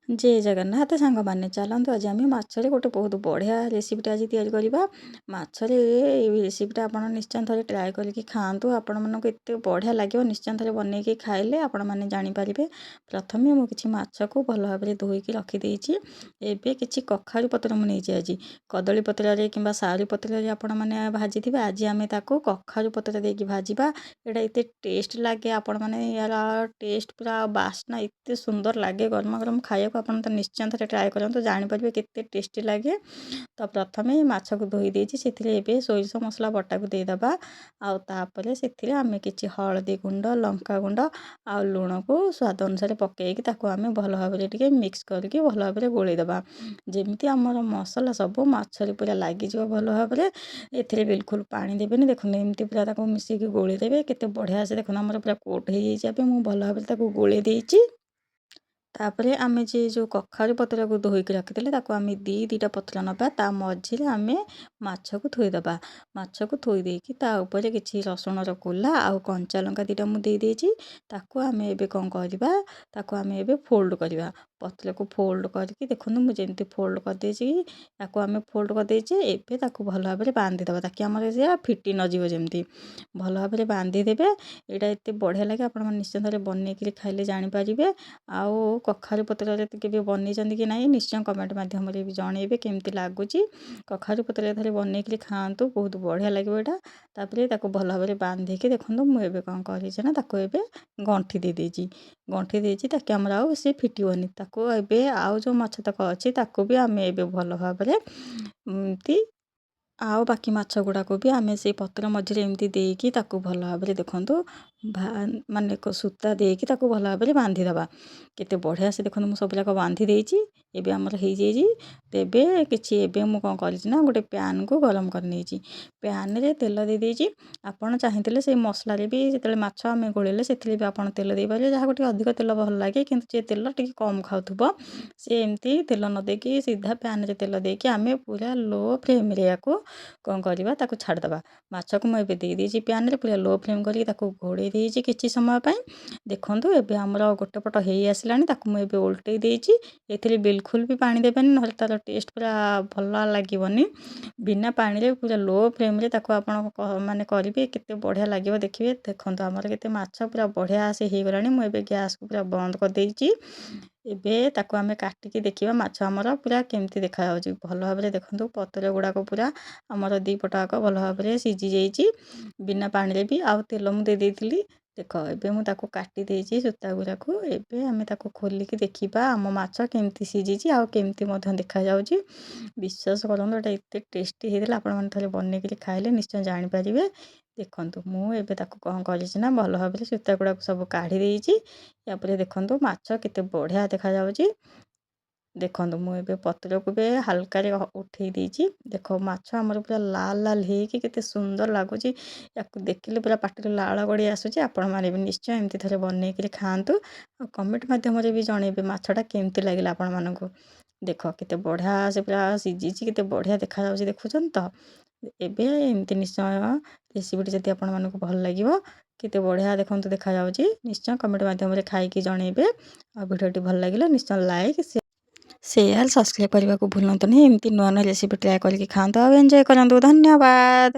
ଜୟ ଜଗନ୍ନାଥ ସାଙ୍ଗମାନେ ଚାଲନ୍ତୁ ଆଜି ଆମେ ମାଛରେ ଗୋଟେ ବହୁତ ବଢ଼ିଆ ରେସିପିଟା ଆଜି ତିଆରି କରିବା। ମାଛରେ ଏଇ ରେସିପିଟା ଆପଣ ନିଶ୍ଚୟ ଥରେ ଟ୍ରାଏ କରିକି ଖାଆନ୍ତୁ। ଆପଣମାନଙ୍କୁ ଏତେ ବଢ଼ିଆ ଲାଗିବ, ନିଶ୍ଚୟ ଥରେ ବନେଇକି ଖାଇଲେ ଆପଣମାନେ ଜାଣିପାରିବେ। ପ୍ରଥମେ ମୁଁ କିଛି ମାଛକୁ ଭଲ ଭାବରେ ଧୋଇକି ରଖିଦେଇଛି। ଏବେ କିଛି କଖାରୁ ପତ୍ର ମୁଁ ନେଇଛି ଆଜି। କଦଳୀ ପତ୍ରରେ କିମ୍ବା ସାରୁ ପତ୍ରରେ ଆପଣମାନେ ଭାଜିଥିବେ, ଆଜି ଆମେ ତାକୁ କଖାରୁ ପତ୍ର ଦେଇକି ଭାଜିବା। ଏଇଟା ଏତେ ଟେଷ୍ଟ ଲାଗେ, ଆପଣମାନେ ୟାର ଟେଷ୍ଟ ପୁରା ବାସ୍ନା ଏତେ ସୁନ୍ଦର ଲାଗେ ଗରମ ଗରମ ଖାଇବାକୁ। ଆପଣ ତ ନିଶ୍ଚୟ ଥରେ ଟ୍ରାଏ କରନ୍ତୁ, ଜାଣିପାରିବେ କେତେ ଟେଷ୍ଟି ଲାଗେ। ତ ପ୍ରଥମେ ମାଛକୁ ଧୋଇ ଦେଇଛି, ସେଥିରେ ଏବେ ସୋରିଷ ମସଲା ବଟାକୁ ଦେଇଦେବା। ଆଉ ତାପରେ ସେଥିରେ ଆମେ କିଛି ହଳଦୀ ଗୁଣ୍ଡ, ଲଙ୍କା ଗୁଣ୍ଡ ଆଉ ଲୁଣକୁ ସ୍ୱାଦ ଅନୁସାରେ ପକାଇକି ତାକୁ ଆମେ ଭଲ ଭାବରେ ଟିକେ ମିକ୍ସ କରିକି ଭଲ ଭାବରେ ଗୋଳେଇଦେବା। ଯେମିତି ଆମର ମସଲା ସବୁ ମାଛରେ ପୁରା ଲାଗିଯିବ ଭଲ ଭାବରେ। ଏଥିରେ ବିଲକୁଲ ପାଣି ଦେବେନି। ଦେଖନ୍ତୁ ଏମିତି ପୁରା ତାକୁ ମିଶେଇକି ଗୋଳେଇ ଦେବେ। କେତେ ବଢ଼ିଆ ସେ ଦେଖନ୍ତୁ ଆମର ପୁରା କୋଟ୍ ହେଇଯାଇଛି। ଏବେ ମୁଁ ଭଲ ଭାବରେ ତାକୁ ଗୋଳେଇ ଦେଇଛି। ତାପରେ ଆମେ ଯେଉଁ କଖାରୁ ପତ୍ରକୁ ଧୋଇକି ରଖିଥିଲେ ତାକୁ ଆମେ ଦୁଇଟା ପତ୍ର ନେବା, ତା ମଝିରେ ଆମେ ମାଛକୁ ଥୋଇଦେବା। ମାଛକୁ ଥୋଇ ଦେଇକି ତା ଉପରେ କିଛି ରସୁଣର କୋଲା ଆଉ କଞ୍ଚା ଲଙ୍କା ଦୁଇଟା ମୁଁ ଦେଇଦେଇଛି। ତାକୁ ଆମେ ଏବେ କ'ଣ କରିବା, ତାକୁ ଆମେ ଏବେ ଫୋଲ୍ଡ କରିବା। ପତ୍ରକୁ ଫୋଲ୍ଡ କରିକି ଦେଖନ୍ତୁ ମୁଁ ଯେମିତି ଫୋଲ୍ଡ କରିଦେଇଛି, ତାକୁ ଆମେ ଫୋଲ୍ଡ କରିଦେଇଛେ। ଏବେ ତାକୁ ଭଲ ଭାବରେ ବାନ୍ଧିଦେବା, ତାକି ଆମର ସେ ଫିଟି ନଯିବ ଯେମିତି ଭଲ ଭାବରେ ବାନ୍ଧିଦେବେ। ଏଇଟା ଏତେ ବଢ଼ିଆ ଲାଗେ, ଆପଣମାନେ ନିଶ୍ଚୟ ଥରେ ବନେଇକିରି ଖାଇଲେ ଜାଣିପାରିବେ। ଆଉ କଖାରୁ ପତ୍ରରେ କେବେ ବନେଇଛନ୍ତି କି ନାହିଁ ନିଶ୍ଚୟ କମେଣ୍ଟ ମାଧ୍ୟମରେ ବି ଜଣେଇବେ କେମିତି ଲାଗୁଛି। କଖାରୁ ପତ୍ରରେ ଥରେ ବନେଇକିରି ଖାଆନ୍ତୁ, ବହୁତ ବଢ଼ିଆ ଲାଗିବ ଏଇଟା। ତାପରେ ତାକୁ ଭଲ ଭାବରେ ବାନ୍ଧିକି ଦେଖନ୍ତୁ ମୁଁ ଏବେ କ'ଣ କରିଛି ନା, ତାକୁ ଏବେ ଗଣ୍ଠି ଦେଇଦେଇଛି। ଗଣ୍ଠି ଦେଇଛି ତାକି ଆମର ଆଉ ସେ ଫିଟିବନି। ତାକୁ ଏବେ ଆଉ ଯେଉଁ ମାଛ ତକ ଅଛି ତାକୁ ବି ଆମେ ଏବେ ଭଲ ଭାବରେ ଏମିତି ଆଉ ବାକି ମାଛ ଗୁଡ଼ାକୁ ବି ଆମେ ସେଇ ପତ୍ର ମଝିରେ ଏମିତି ଦେଇକି ତାକୁ ଭଲ ଭାବରେ ଦେଖନ୍ତୁ ମାନେ ସୂତା ଦେଇକି ତାକୁ ଭଲ ଭାବରେ ବାନ୍ଧିଦେବା। କେତେ ବଢ଼ିଆ ସେ ଦେଖନ୍ତୁ ମୁଁ ସବୁଯାକ ବାନ୍ଧି ଦେଇଛି। ଏବେ ଆମର ହେଇଯାଇଛି। ତେବେ ଏବେ ମୁଁ କ'ଣ କରିଛି ନା, ଗୋଟେ ପ୍ୟାନ୍କୁ ଗରମ କରିନେଇଛି। ପ୍ୟାନ୍ରେ ତେଲ ଦେଇଦେଇଛି। ଆପଣ ଚାହିଁଥିଲେ ସେଇ ମସଲାରେ ବି ଯେତେବେଳେ ମାଛ ଆମେ ଗୋଳେଇଲେ ସେଥିରେ ବି ଆପଣ ତେଲ ଦେଇପାରିବେ। ଯାହାକୁ ଟିକେ ଅଧିକ ତେଲ ଭଲ ଲାଗେ, କିନ୍ତୁ ଯେ ତେଲ ଟିକେ କମ୍ ଖାଉଥିବ ସେ ଏମିତି ତେଲ ନ ଦେଇକି ସିଧା ପ୍ୟାନ୍ରେ ତେଲ ଦେଇକି ଆମେ ପୁରା ଲୋ ଫ୍ଲେମ୍ରେ ୟାକୁ କ'ଣ କରିବା, ତାକୁ ଛାଡ଼ିଦେବା। ମାଛକୁ ମୁଁ ଏବେ ଦେଇଦେଇଛି ପ୍ୟାନ୍ରେ ପୁରା ଲୋ ଫ୍ଲେମ୍ କରିକି ତାକୁ ଘୋଡ଼େଇ ଦେଇଛି କିଛି ସମୟ ପାଇଁ। ଦେଖନ୍ତୁ ଏବେ ଆମର ଗୋଟେ ପଟ ହେଇ ଆସିଲାଣି, ତାକୁ ମୁଁ ଏବେ ଓଲଟେଇ ଦେଇଛି। ଏଥିରେ ବିଲକୁଲ ବି ପାଣି ଦେବେନି, ନହେଲେ ତା'ର ଟେଷ୍ଟ ପୁରା ଭଲ ଲାଗିବନି। ବିନା ପାଣିରେ ପୁରା ଲୋ ଫ୍ଲେମ୍ରେ ତାକୁ ଆପଣ ମାନେ କରିବେ, କେତେ ବଢ଼ିଆ ଲାଗିବ ଦେଖିବେ। ଦେଖନ୍ତୁ ଆମର କେତେ ମାଛ ପୁରା ବଢ଼ିଆ ସେ ହେଇଗଲାଣି। ମୁଁ ଏବେ ଗ୍ୟାସ୍କୁ ପୁରା ବନ୍ଦ କରିଦେଇଛି। ଏବେ ତାକୁ ଆମେ କାଟିକି ଦେଖିବା ମାଛ ଆମର ପୁରା କେମିତି ଦେଖାଯାଉଛି। ଭଲ ଭାବରେ ଦେଖନ୍ତୁ ପତ୍ର ଗୁଡ଼ାକ ପୁରା ଆମର ଦୁଇ ପଟ ଯାକ ଭଲ ଭାବରେ ସିଝି ଯାଇଛି, ବିନା ପାଣିରେ ବି। ଆଉ ତେଲ ମୁଁ ଦେଇଦେଇଥିଲି। ଦେଖ ଏବେ ମୁଁ ତାକୁ କାଟି ଦେଇଛି ସୂତା ଗୁଡ଼ାକୁ। ଏବେ ଆମେ ତାକୁ ଖୋଲିକି ଦେଖିବା ଆମ ମାଛ କେମିତି ସିଝିଛି ଆଉ କେମିତି ମଧ୍ୟ ଦେଖାଯାଉଛି। ବିଶ୍ୱାସ କରନ୍ତୁ ଏଇଟା ଏତେ ଟେଷ୍ଟି ହେଇଥିଲା, ଆପଣମାନେ ଥରେ ବନେଇକିରି ଖାଇଲେ ନିଶ୍ଚୟ ଜାଣିପାରିବେ। ଦେଖନ୍ତୁ ମୁଁ ଏବେ ତାକୁ କ'ଣ କରିଛି ନା, ଭଲ ଭାବରେ ସୂତା ଗୁଡ଼ାକୁ ସବୁ କାଢ଼ି ଦେଇଛି। ତାପରେ ଦେଖନ୍ତୁ ମାଛ କେତେ ବଢ଼ିଆ ଦେଖାଯାଉଛି। ଦେଖନ୍ତୁ ମୁଁ ଏବେ ପତ୍ରକୁ ବି ହାଲକାରେ ଉଠେଇ ଦେଇଛି। ଦେଖ ମାଛ ଆମର ପୁରା ଲାଲ ଲାଲ ହେଇକି କେତେ ସୁନ୍ଦର ଲାଗୁଛି। ୟାକୁ ଦେଖିଲେ ପୁରା ପାଟିରେ ଲାଳ ଗଡ଼ି ଆସୁଛି। ଆପଣମାନେ ବି ନିଶ୍ଚୟ ଏମିତି ଥରେ ବନେଇକିରି ଖାଆନ୍ତୁ। ଆଉ କମେଣ୍ଟ ମାଧ୍ୟମରେ ବି ଜଣେଇବେ ମାଛଟା କେମିତି ଲାଗିଲା ଆପଣମାନଙ୍କୁ। ଦେଖ କେତେ ବଢ଼ିଆ ସେ ପୁରା ସିଝିଛି, କେତେ ବଢ଼ିଆ ଦେଖାଯାଉଛି ଦେଖୁଛନ୍ତି ତ। ଏବେ ଏମିତି ନିଶ୍ଚୟ ରେସିପିଟି ଯଦି ଆପଣମାନଙ୍କୁ ଭଲ ଲାଗିବ, କେତେ ବଢ଼ିଆ ଦେଖନ୍ତୁ ଦେଖାଯାଉଛି, ନିଶ୍ଚୟ କମେଣ୍ଟ ମାଧ୍ୟମରେ ଖାଇକି ଜଣେଇବେ। ଆଉ ଭିଡ଼ିଓଟି ଭଲ ଲାଗିଲା ନିଶ୍ଚୟ ଲାଇକ୍ ସେୟାର ସବସ୍କ୍ରାଇବ୍ କରିବାକୁ ଭୁଲନ୍ତୁନି। ଏମିତି ନୂଆ ନୂଆ ରେସିପି ଟ୍ରାଏ କରିକି ଖାଆନ୍ତୁ ଆଉ ଏନ୍ଜୟ କରନ୍ତୁ। ଧନ୍ୟବାଦ।